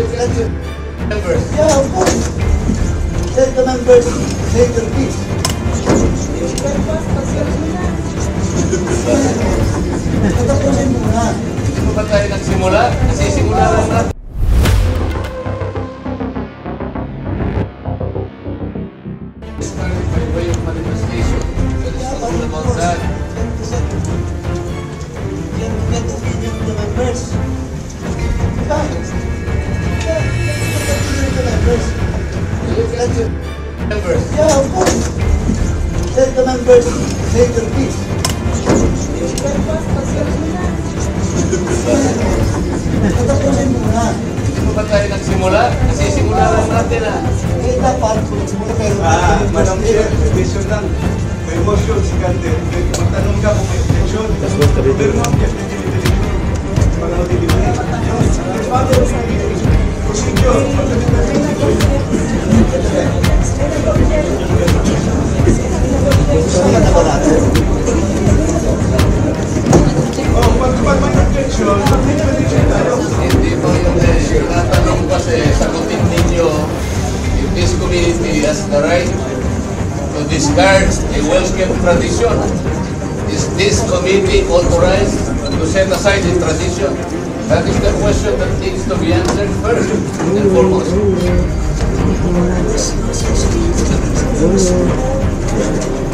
Members. Yeah, of course. Let the members say their piece. Patapusin muna. Ano ba tayo nagsimula? Nasisimula lang natin. By way of manifestation. That is all about that. Get opinion of the members. Members. Yeah, of course. Let the members say their piece. Patapusin muna. Ano ba tayo nagsimula? Nasisimula lang natin Eh, dapat magsimula pero... Madam Chair, question lang. May motion si Kante. Magtanong ka kung may objection. Pero ma'am, yes, procedure. Gusto na ba natin? Oh, pag may objection, mag-petition tayo. Hindi po yung tinatanong kasi sagutin ninyo if this community has the right to discard a well-kept tradition. Is this committee authorized to set aside the tradition? That is the question that needs to be answered first and foremost.